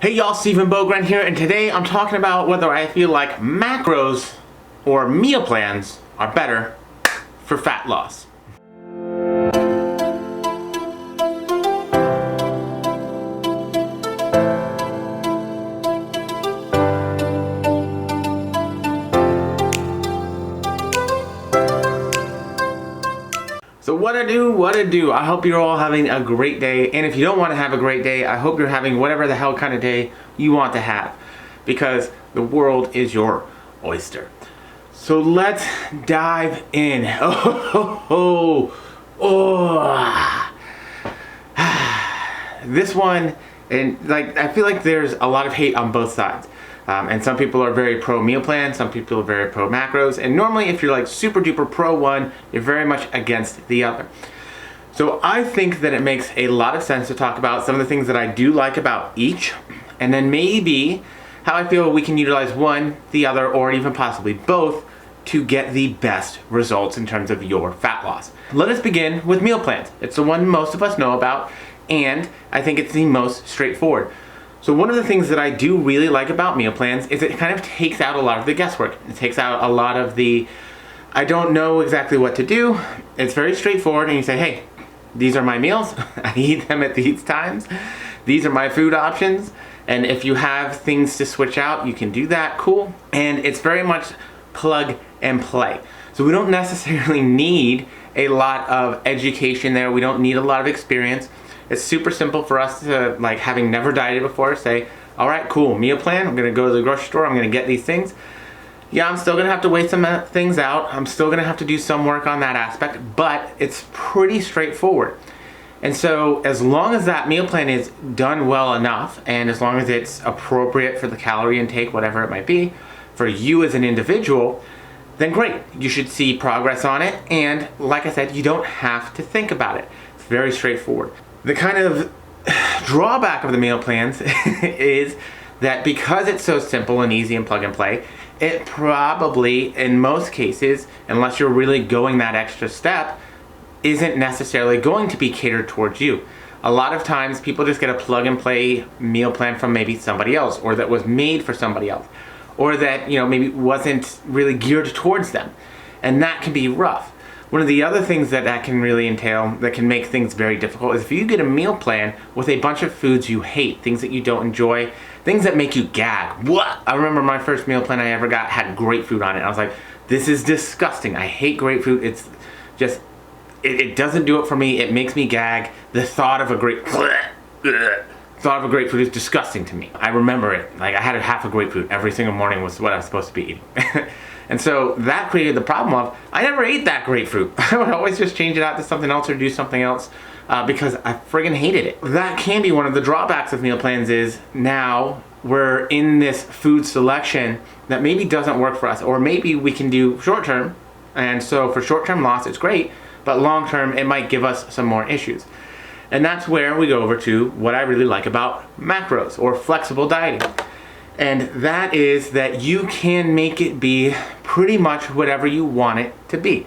Hey y'all, Stephen Bogren here, and today I'm talking about whether I feel like macros or meal plans are better for fat loss. So what to do? I hope you're all having a great day, and if you don't want to have a great day, I hope you're having whatever the hell kind of day you want to have, because the world is your oyster. So let's dive in. This one, and like I feel like there's a lot of hate on both sides. And some people are very pro meal plan, some people are very pro macros, and normally if you're like super duper pro one, you're very much against the other. So I think that it makes a lot of sense to talk about some of the things that I do like about each, and then maybe how I feel we can utilize one, the other, or even possibly both to get the best results in terms of your fat loss. Let us begin with meal plans. It's the one most of us know about, and I think it's the most straightforward. So one of the things that I do really like about meal plans is it kind of takes out a lot of the guesswork. It takes out a lot of the, I don't know exactly what to do. It's very straightforward, and you say, hey, these are my meals. I eat them at these times. These are my food options. And if you have things to switch out, you can do that, cool. And it's very much plug and play. So we don't necessarily need a lot of education there. We don't need a lot of experience. It's super simple for us to, like, having never dieted before, say, all right, cool, meal plan, I'm gonna go to the grocery store, I'm gonna get these things. Yeah, I'm still gonna have to weigh some things out, I'm still gonna have to do some work on that aspect, but it's pretty straightforward. And so as long as that meal plan is done well enough, and as long as it's appropriate for the calorie intake, whatever it might be, for you as an individual, then great, you should see progress on it, and like I said, you don't have to think about it. It's very straightforward. The kind of drawback of the meal plans is that because it's so simple and easy and plug and play, it probably, in most cases, unless you're really going that extra step, isn't necessarily going to be catered towards you. A lot of times people just get a plug and play meal plan from maybe somebody else, or that was made for somebody else, or that, you know, maybe wasn't really geared towards them. And that can be rough. One of the other things that can really entail, that can make things very difficult, is if you get a meal plan with a bunch of foods you hate, things that you don't enjoy, things that make you gag. What? I remember my first meal plan I ever got had grapefruit on it. I was like, this is disgusting. I hate grapefruit. It's just, it doesn't do it for me. It makes me gag. The thought of a grapefruit is disgusting to me. I remember it. Like, I had half a grapefruit every single morning was what I was supposed to be eating. And so that created the problem of, I never ate that grapefruit. I would always just change it out to something else or do something else because I friggin' hated it. That can be one of the drawbacks of meal plans, is now we're in this food selection that maybe doesn't work for us, or maybe we can do short term. And so for short term loss, it's great, but long term, it might give us some more issues. And that's where we go over to what I really like about macros or flexible dieting. And that is that you can make it be pretty much whatever you want it to be.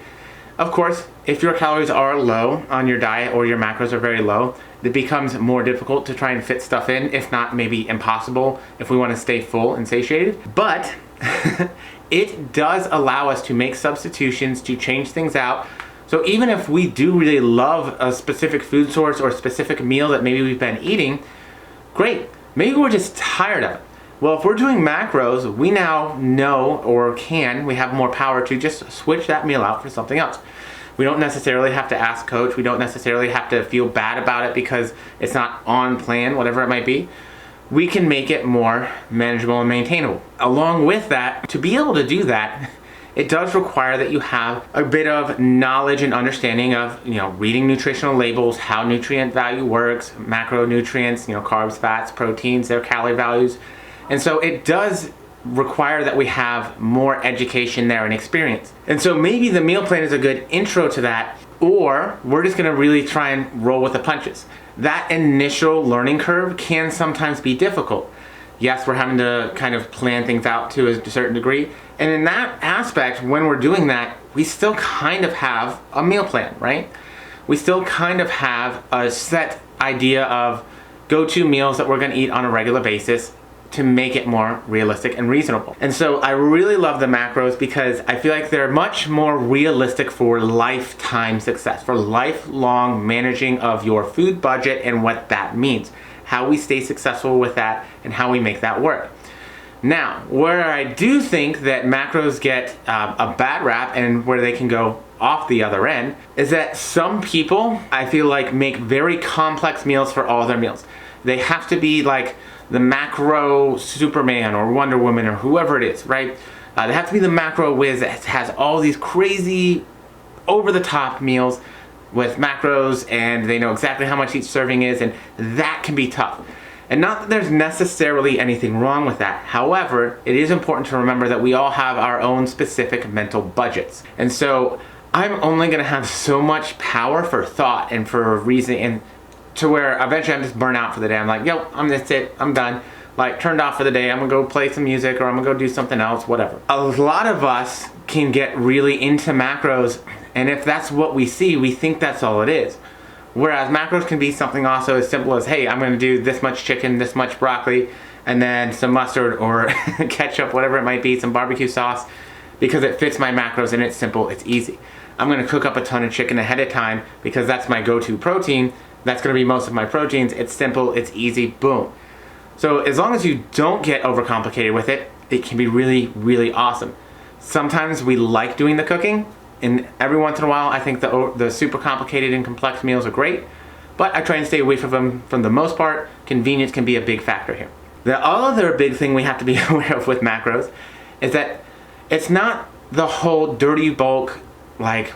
Of course, if your calories are low on your diet or your macros are very low, it becomes more difficult to try and fit stuff in, if not maybe impossible if we want to stay full and satiated. But it does allow us to make substitutions, to change things out. So even if we do really love a specific food source or a specific meal that maybe we've been eating, great. Maybe we're just tired of it. Well, if we're doing macros, we now know, or we have more power to just switch that meal out for something else. We don't necessarily have to ask coach. We don't necessarily have to feel bad about it because it's not on plan, whatever it might be. We can make it more manageable and maintainable. Along with that, to be able to do that, it does require that you have a bit of knowledge and understanding of, you know, reading nutritional labels, how nutrient value works, macronutrients, you know, carbs, fats, proteins, their calorie values. And so it does require that we have more education there and experience. And so maybe the meal plan is a good intro to that, or we're just gonna really try and roll with the punches. That initial learning curve can sometimes be difficult. Yes, we're having to kind of plan things out to a certain degree. And in that aspect, when we're doing that, we still kind of have a meal plan, right? We still kind of have a set idea of go-to meals that we're gonna eat on a regular basis to make it more realistic and reasonable. And so I really love the macros because I feel like they're much more realistic for lifetime success, for lifelong managing of your food budget and what that means, how we stay successful with that and how we make that work. Now, where I do think that macros get a bad rap and where they can go off the other end is that some people, I feel like, make very complex meals for all their meals. They have to be like the macro Superman or Wonder Woman or whoever it is, right? They have to be the macro whiz that has all these crazy over-the-top meals with macros, and they know exactly how much each serving is, and that can be tough. And not that there's necessarily anything wrong with that. However, it is important to remember that we all have our own specific mental budgets. And so I'm only gonna have so much power for thought and for reasoning, and to where eventually I'm just burnt out for the day. I'm like, yo, that's it, I'm done. Like, turned off for the day, I'm gonna go play some music or I'm gonna go do something else, whatever. A lot of us can get really into macros, and if that's what we see, we think that's all it is. Whereas macros can be something also as simple as, hey, I'm gonna do this much chicken, this much broccoli, and then some mustard or ketchup, whatever it might be, some barbecue sauce, because it fits my macros and it's simple, it's easy. I'm gonna cook up a ton of chicken ahead of time because that's my go-to protein. That's gonna be most of my proteins. It's simple, it's easy, boom. So as long as you don't get overcomplicated with it, it can be really, really awesome. Sometimes we like doing the cooking, and every once in a while I think the super complicated and complex meals are great, but I try and stay away from them for the most part. Convenience can be a big factor here. The other big thing we have to be aware of with macros is that it's not the whole dirty bulk, like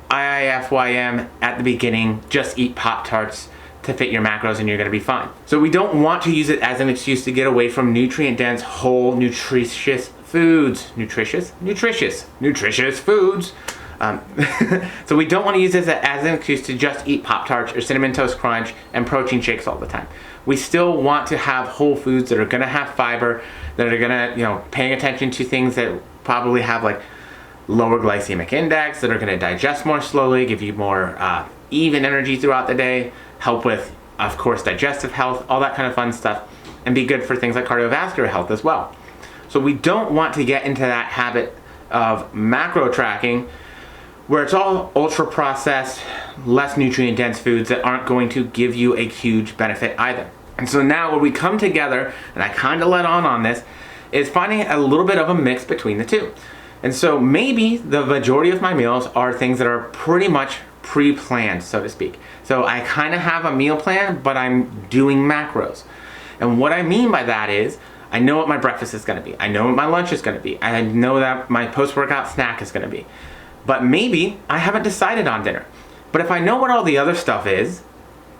IIFYM at the beginning, just eat Pop-Tarts to fit your macros and you're gonna be fine. So we don't want to use it as an excuse to get away from nutrient-dense, whole, nutritious foods. Nutritious foods. So we don't want to use this as an excuse to just eat Pop-Tarts or Cinnamon Toast Crunch and protein shakes all the time. We still want to have whole foods that are gonna have fiber, that are gonna, paying attention to things that probably have like lower glycemic index, that are going to digest more slowly, give you more even energy throughout the day, help with, of course, digestive health, all that kind of fun stuff, and be good for things like cardiovascular health as well. So we don't want to get into that habit of macro tracking where it's all ultra processed, less nutrient dense foods that aren't going to give you a huge benefit either. And so now where we come together, and I kind of let on this, is finding a little bit of a mix between the two. And so maybe the majority of my meals are things that are pretty much pre-planned, so to speak. So I kind of have a meal plan, but I'm doing macros. And what I mean by that is, I know what my breakfast is gonna be. I know what my lunch is gonna be. I know that my post-workout snack is gonna be. But maybe I haven't decided on dinner. But if I know what all the other stuff is,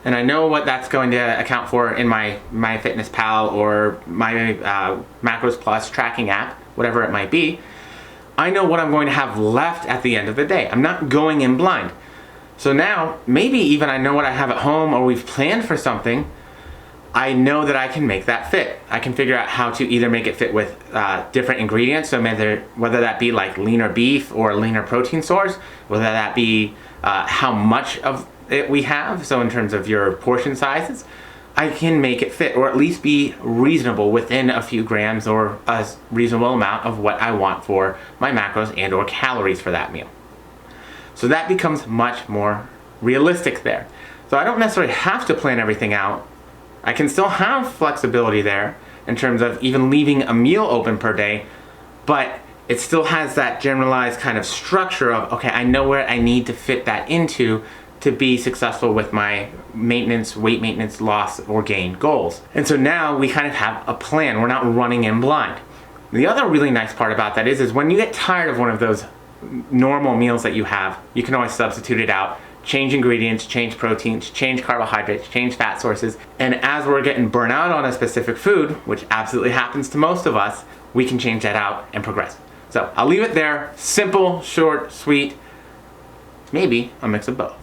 and I know what that's going to account for in my MyFitnessPal or my Macros Plus tracking app, whatever it might be, I know what I'm going to have left at the end of the day. I'm not going in blind. So now, maybe even I know what I have at home or we've planned for something, I know that I can make that fit. I can figure out how to either make it fit with different ingredients, so whether that be like leaner beef or a leaner protein source, whether that be how much of it we have, so in terms of your portion sizes, I can make it fit, or at least be reasonable within a few grams or a reasonable amount of what I want for my macros and or calories for that meal. So that becomes much more realistic there. So I don't necessarily have to plan everything out. I can still have flexibility there in terms of even leaving a meal open per day, but it still has that generalized kind of structure of, okay, I know where I need to fit that into to be successful with my maintenance, weight maintenance, loss, or gain goals. And so now we kind of have a plan. We're not running in blind. The other really nice part about that is when you get tired of one of those normal meals that you have, you can always substitute it out, change ingredients, change proteins, change carbohydrates, change fat sources. And as we're getting burnt out on a specific food, which absolutely happens to most of us, we can change that out and progress. So I'll leave it there. Simple, short, sweet, maybe a mix of both.